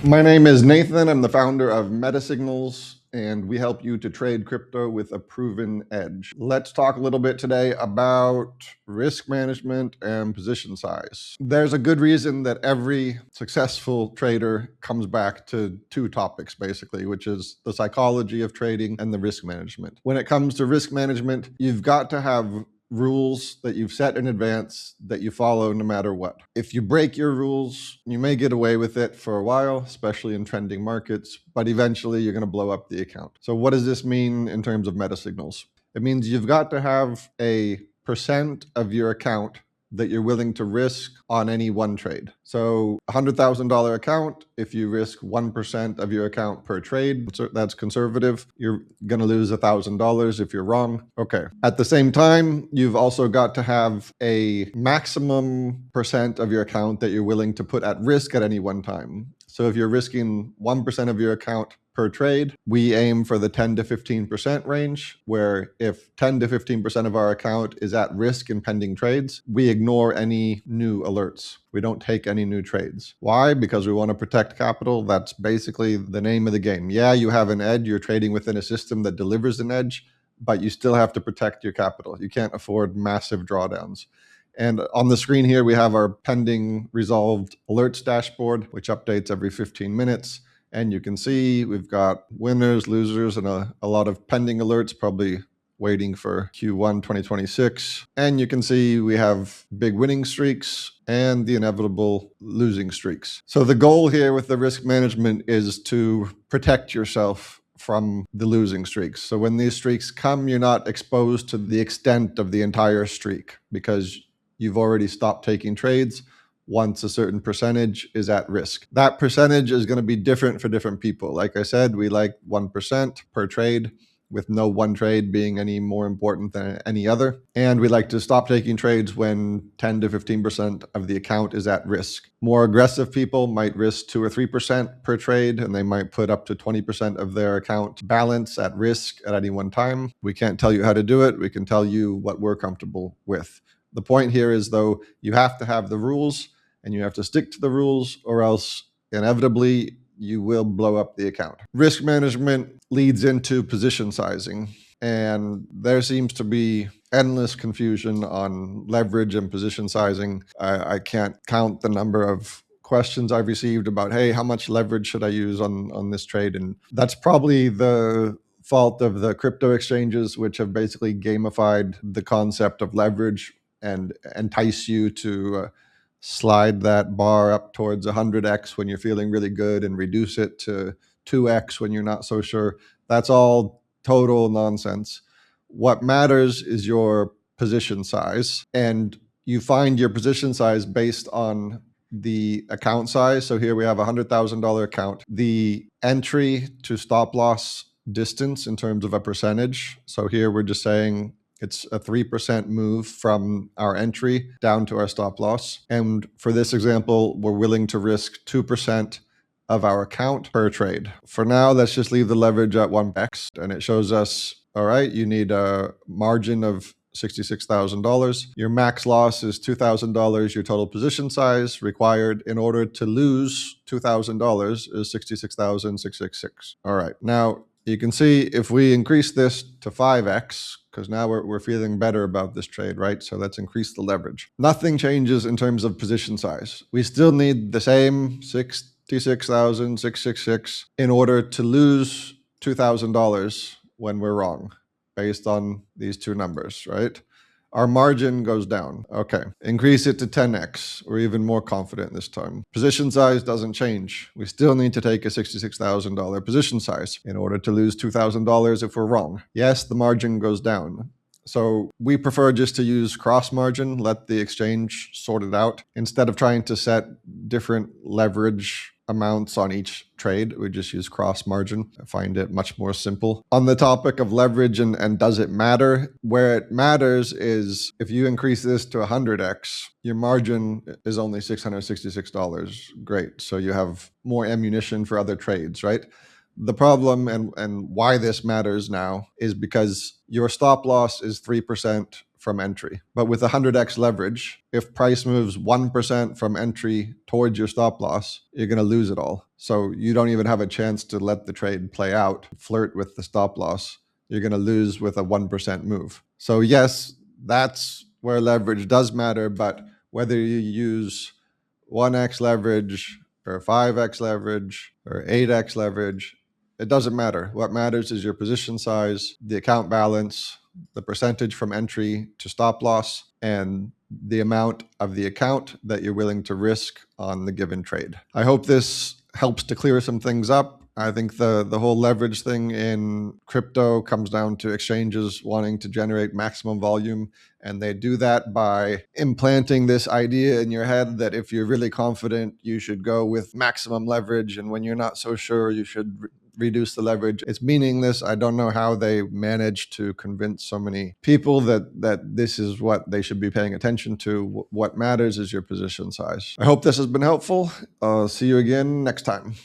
My name is Nathan. I'm the founder of MetaSignals, and we help you to trade crypto with a proven edge. Let's talk a little bit today about risk management and position size. There's a good reason that every successful trader comes back to two topics, basically, which is the psychology of trading and the risk management. When it comes to risk management, you've got to have rules that you've set in advance that you follow no matter what. If you break your rules, you may get away with it for a while, especially in trending markets, but eventually you're going to blow up the account. So what does this mean in terms of MetaSignals? It means you've got to have a percent of your account that you're willing to risk on any one trade. So $100,000 account, if you risk 1% of your account per trade, that's conservative. You're going to lose $1,000 if you're wrong. Okay. At the same time, you've also got to have a maximum percent of your account that you're willing to put at risk at any one time. So if you're risking 1% of your account per trade, we aim for the 10 to 15% range, where if 10 to 15% of our account is at risk in pending trades, we ignore any new alerts. We don't take any new trades. Why? Because we want to protect capital. That's basically the name of the game. Yeah, you have an edge. You're trading within a system that delivers an edge, but you still have to protect your capital. You can't afford massive drawdowns. And on the screen here, we have our pending resolved alerts dashboard, which updates every 15 minutes. And you can see we've got winners, losers, and a lot of pending alerts, probably waiting for Q1 2026. And you can see we have big winning streaks and the inevitable losing streaks. So the goal here with the risk management is to protect yourself from the losing streaks. So when these streaks come, you're not exposed to the extent of the entire streak because you've already stopped taking trades once a certain percentage is at risk. That percentage is going to be different for different people. Like I said, we like 1% per trade, with no one trade being any more important than any other. And we like to stop taking trades when 10 to 15% of the account is at risk. More aggressive people might risk 2 or 3% per trade, and they might put up to 20% of their account balance at risk at any one time. We can't tell you how to do it. We can tell you what we're comfortable with. The point here is, though, you have to have the rules and you have to stick to the rules, or else inevitably you will blow up the account. Risk management leads into position sizing, and there seems to be endless confusion on leverage and position sizing. I can't count the number of questions I've received about, hey, how much leverage should I use on this trade? And that's probably the fault of the crypto exchanges, which have basically gamified the concept of leverage and entice you to slide that bar up towards 100x when you're feeling really good and reduce it to 2x when you're not so sure. That's all total nonsense. What matters is your position size, and you find your position size based on the account size. So here we have a $100,000 account. The entry to stop loss distance in terms of a percentage. So here we're just saying it's a 3% move from our entry down to our stop loss. And for this example, we're willing to risk 2% of our account per trade. For now, let's just leave the leverage at 1x. And it shows us, all right, you need a margin of $66,000. Your max loss is $2,000. Your total position size required in order to lose $2,000 is $66,666. All right. Now, you can see if we increase this to 5x, because now we're feeling better about this trade, right? So let's increase the leverage. Nothing changes in terms of position size. We still need the same 66,666 in order to lose $2,000 when we're wrong, based on these two numbers, right? Our margin goes down. Okay, increase it to 10x. We're even more confident this time. Position size doesn't change. We still need to take a $66,000 position size in order to lose $2,000 if we're wrong. Yes, the margin goes down. So we prefer just to use cross margin, let the exchange sort it out. Instead of trying to set different leverage amounts on each trade, we just use cross margin. I find it much more simple. On the topic of leverage and does it matter? Where it matters is if you increase this to 100x, your margin is only $666. Great. So you have more ammunition for other trades, right? The problem and why this matters now is because your stop loss is 3% from entry. But with 100x leverage, if price moves 1% from entry towards your stop loss, you're going to lose it all. So you don't even have a chance to let the trade play out, flirt with the stop loss. You're going to lose with a 1% move. So yes, that's where leverage does matter, but whether you use 1x leverage or 5x leverage or 8x leverage, it doesn't matter. What matters is your position size, the account balance, the percentage from entry to stop loss, and the amount of the account that you're willing to risk on the given trade. I hope this helps to clear some things up. I think the whole leverage thing in crypto comes down to exchanges wanting to generate maximum volume. And they do that by implanting this idea in your head that if you're really confident, you should go with maximum leverage. And when you're not so sure, you should reduce the leverage. It's meaningless. I don't know how they manage to convince so many people that this is what they should be paying attention to. What matters is your position size. I hope this has been helpful. I'll see you again next time.